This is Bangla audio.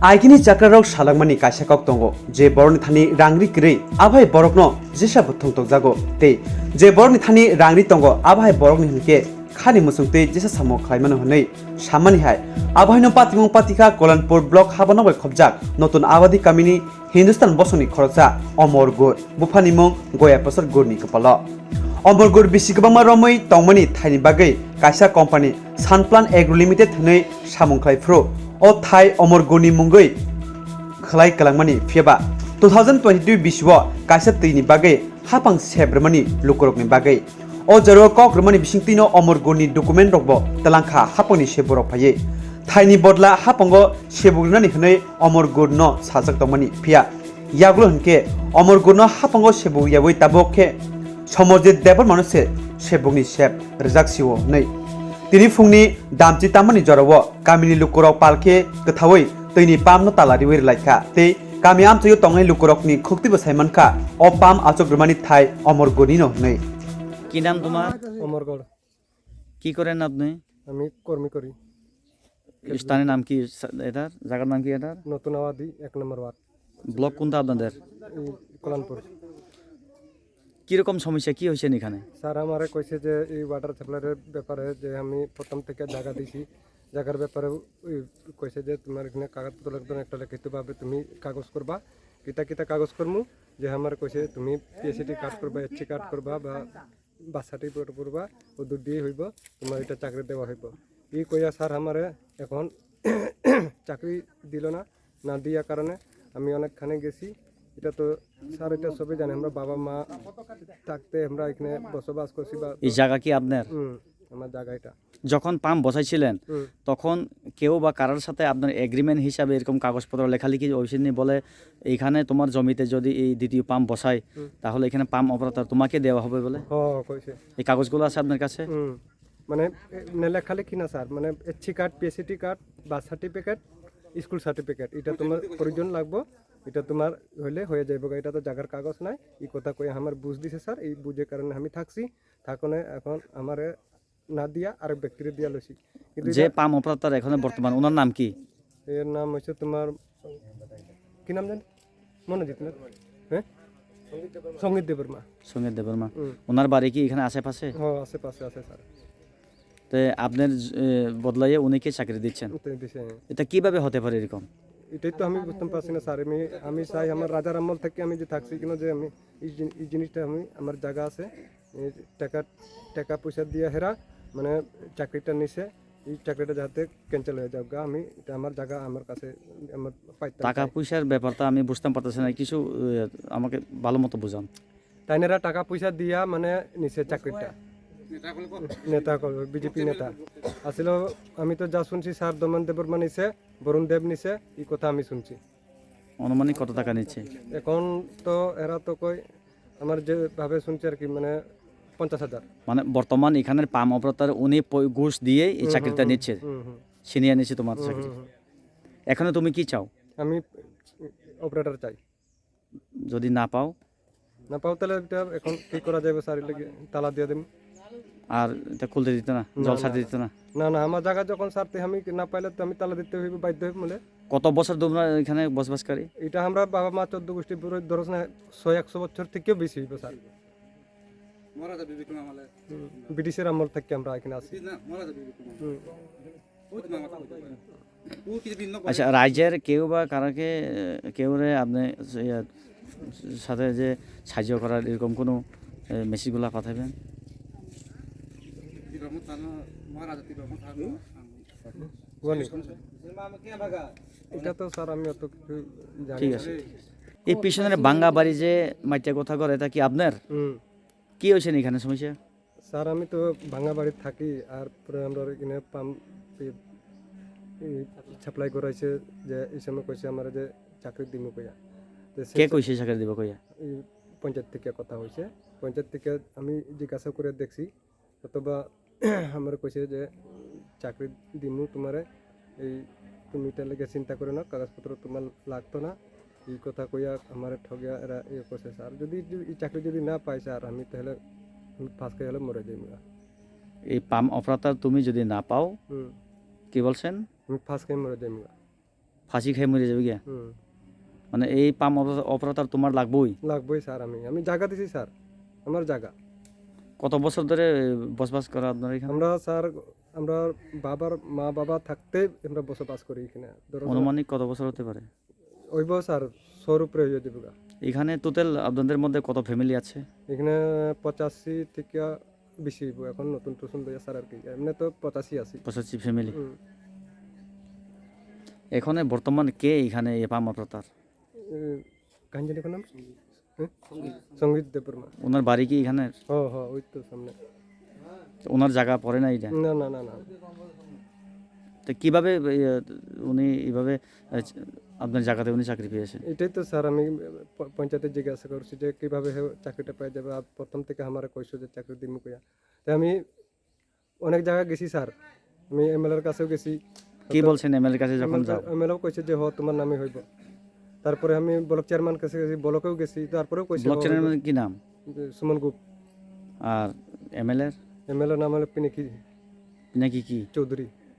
आइगिनि जाग्राराव सालांमानि काइसाकक दंग जे बरनि थानि रांरि क्रै आभाय बरकनो जेसाबो थंथक जागो ते जे बरनि थानि रांरि दंग आभाय बरकनि हनके खानि मुसुंते जेसा सामो खायमानो हनै सामानि हाय आभायनो पातिमं पातिका कोलानपुर ब्लक हाबानो बाय खबजाक नतुन आबादी कामिनि हिंदुस्तान बसनि खरचा अमर गुर बुफानि मं गया पसर गुरनि कपाल अमर गुर बिसिगबामा रमै तंमनि थाइनि बागै काइसा कम्पानि सानप्लान एग्रो लिमिटेड हनै सामुंखायफ्रो ओ थाइ अमर गुरनि मुंगै खलाय कलांमानि फेबा 2022 बिसुआ काइसा तैनि बागै हापां सेब्रमानि लुकरकनि बागै ओ जरो कक्रमानि बिसिंतिनो अमर गुरनि डकुमेन्ट रकबो तलांखा हापंनि सेबरक फायै थाइनि बदला हापंगो सेबुग्रनानि हनै अमर गुरनो साजक तंमानि फिया याग्लो हनके अमर गुरनो हापंगो सेबु यावै ताबोखे समजित देबर मानुसे सेबुगनि सेब रजाकसिओ नै तिनि फुंनि दामचि तामानि जराव गामिनि लुकराव पालखे गथावै तैनि पामनो तालारि वेर लाइखा ते गामि आमचयो तंगै लुकरकनि खुक्तिबो साइमानखा अ पाम आचग्रमानि थाइ अमर गुरनिनो नै কি নাম তোমার? অমরগড়। কি করেন আপনি? আমি কর্মী করি। স্থানের নাম কি? এটার জায়গার নাম কি? এটার নতুন আবাদি 1 নম্বর ওয়ার্ড, ব্লক কোনটা আপনাদের? এই কলানপুর। কিরকম সমস্যা কি হয়েছে এখানে? স্যার আমারে কইছে যে এই ওয়াটার সাপ্লাইয়ের ব্যাপারে যে আমি প্রথম থেকে জায়গা দিছি, জায়গার ব্যাপারে কইছে যে তোমার এখানে কাগজপত্র একদম একটা লিখিতভাবে তুমি কাগজ করবা, কিতা কিতা কাগজ করমু, যে আমার কইছে তুমি পিএসসি কার্ড করবা, এসসি কার্ড করবা বা বার্থ সার্টিফিকেট করবা, ও দুধ দিয়ে হইব, তোমার এটা চাকরি দেওয়া হইব। এই কইয়া স্যার আমারে এখন চাকরি দিল না, না দেওয়ার কারণে আমি অনেকখানে গেছি। এটা তো স্যার এটা সবই জানে, আমরা বাবা মা থাকতে আমরা এখানে বসবাস করছি বা এই জায়গা কি আপনার? আমার জায়গা এটা। যখন পাম্প বসাইছিলেন তখন কেউ বা কারোর সাথে আপনার এগ্রিমেন্ট হিসাবে এরকম কাগজপত্র লেখালেখি অফিসে নিয়ে বলে এইখানে তোমার জমিতে যদি এই দ্বিতীয় পাম্প বসাই তাহলে এখানে পাম্প অপারেটর তোমাকে দেওয়া হবে বলে কইছে। এই কাগজগুলো আছে আপনার কাছে? মানে লেখালেখি না স্যার, মানে SC card, PSC card, birth certificate, school certificate, এটা তোমার প্রয়োজন লাগবে, এটা তোমার হইলে হয়ে যাইব। এটা তো জায়গার কাগজ নাই, এই কথা কই আমার বুঝ দিছে স্যার। এই বুঝের কারণে আমি থাকছি, থাকনে এখন আমারে না দিয়া আরেক ব্যক্তির দিয়া লইছি। কিন্তু যে পাম্প অপারেটর এখন বর্তমান ওনার নাম কি? এর নাম হচ্ছে তোমার কি নাম জানি মনে জিত না, হ্যাঁ সঙ্গীত দেববর্মা। সঙ্গীত দেববর্মা। ওনার বাড়ি কি এখানে আশেপাশে? হ্যাঁ আশেপাশে আছে স্যার। তো আপনার বদলাইয়ে উনিকে চাকরি দিচ্ছেন, এটা কিভাবে হতে পারে এরকম? এটাই তো আমি বুঝতে পারছি না স্যার। আমি চাই আমার রাজার আমল থেকে আমি যে থাকছি কিনা, যে আমি এই জিনিসটা আমি আমার জায়গা আছে, টাকা পয়সা দিয়ে হেরা মানে চাকরিটা নিছে, এই চাকরিটা যাতে ক্যান্সেল হয়ে যাক। আমি এটা আমার জায়গা আমার কাছে আমার পাইতে। টাকা পয়সার ব্যাপারটা আমি বুঝতে পারতেছি না, কিছু আমাকে ভালো মতো বুঝান। তাইনেরা টাকা পয়সা দিয়া মানে নিছে চাকরিটা, নেতা বিজেপি নেতা আসলে। আমি তো যা শুনছি স্যার দমন দেববর্মা নিছে, বরুণ দেব নিছে, এই কথা আমি শুনছি। অনুমানিক কত টাকা নিচ্ছে এখন? তো এরা তো কই আমার যেভাবে শুনছি আর কি, মানে 50,000। মানে বর্তমান এখানের পাম্প অপারেটর উনি ঘুষ দিয়ে এই চাকরিটা নিচ্ছে, ছিনিয়ে নিচ্ছে তোমার চাকরি। এখানে তুমি কি চাও? আমি অপারেটর চাই। যদি না পাও? না পাও তাহলে এটা এখন কি করা যাবে স্যার? তালা দিয়ে দেব। আর এটা খুলতে দিত না, জল ছাড়তে দিত না? না না, আমার জায়গা যখন ছাড়তে আমি না পাইলে তো আমি তালা দিতে হইব, বাধ্য হইব। বলে কত বছর তোমরা এখানে বসবাসকারী? এটা আমরা বাবা মা 14 গোষ্ঠী ধরো না, 100-100 বছর থেকেও বেশি হইব স্যার। ব্রিটিশের আমল থেকে আমরা এখানে আছি। আচ্ছা, রাজ্যের কেউ বা কারাকে কেউ আপনি সাথে যে সাহায্য করার এরকম কোনো মেসেজগুলো পাঠাবেন? এটা তো স্যার আমি অত কিছু জানি। ঠিক আছে। এই পিছনের বাঙ্গা বাড়ি যে মাইটা কথা করে, এটা কি আপনার? কি হয়েছে এখানে সমস্যা? স্যার আমি তো ভাঙা বাড়ি থাকি, আর পরে আমরা এখানে পাম্প সাপ্লাই করাইছে, যে এই সময় কইছে আমার যে চাকরি দিব কইয়া। কে কইছে চাকরি দিব কইয়া? এই পঞ্চায়েত থেকে কথা হয়েছে। পঞ্চায়েত থেকে আমি জিজ্ঞাসা করে দেখছি, অথবা আমার কইছে যে চাকরি দিমু তোমারে, এই তুমি এটা লেগে চিন্তা করে না, কাগজপত্র তোমার লাগতো না, এই কথা কইয়া আমার ঠগিয়া এরা ইয়ে করছে স্যার। যদি এই চাকরি যদি না পাই স্যার, আমি তাহলে ফাঁস খেয়ে হলে মরে যাই। এই পাম্প অপারেটর তুমি যদি না পাও, কি বলছেন? আমি ফাঁস খেয়ে মরে যাই। ফাঁসি খেয়ে মরে যাবে গিয়া হুম মানে এই পাম অপারেটর তোমার লাগবেই লাগবেই স্যার আমি জায়গা দিছি স্যার আমার জায়গা কত বছর ধরে বসবাস করা আপনার এখানে আমরা স্যার আমরা মা বাবা থাকতে আমরা বসবাস করি এখানে ধরো অনুমানিক কত বছর হতে পারে ওইব স্যার 100 উপরে হয়ে যাবে গা। এখানে টোটাল আপনাদের মধ্যে কত ফ্যামিলি আছে এখানে 85 থেকে বেশি হইব এখন নতুন টুসুন লইয়া স্যার আর কি এমনি তো 85 আছে 85 ফ্যামিলি হুম। এখানে বর্তমান কে এখানে এই পাম অপারেটর কাহিনী জানি কোন নাম সঙ্গীত দেববর্মা ওনার বাড়ি কি এখানে ওই তো সামনে ওনার জায়গা পড়ে না এটা না না না না তো কিভাবে উনি এইভাবে আপনার জায়গাতে উনি চাকরি পেয়েছেন এটাই তো স্যার আমি পঞ্চায়েতে জিজ্ঞাসা করছি যে কিভাবে চাকরিটা পেয়ে যাবে আর প্রথম থেকে আমার কইছো যে চাকরি দিমু কইয়া তাই আমি অনেক জায়গায় গেছি স্যার আমি এমএলএর কাছেও গেছি কি বলছেন এমএলএর কাছে যখন যাও এমএলএও কইছে যে তোমার নামে হইব তারপরে আমি ব্লক চেয়ারম্যান কাছে গেছি ব্লকেও গেছি তারপরেও কইছে ব্লক চেয়ারম্যান কি নাম সুমন গুপ আর এমএলএর এমএলএ নাম হলো পিনাকি নাকি কি চৌধুরী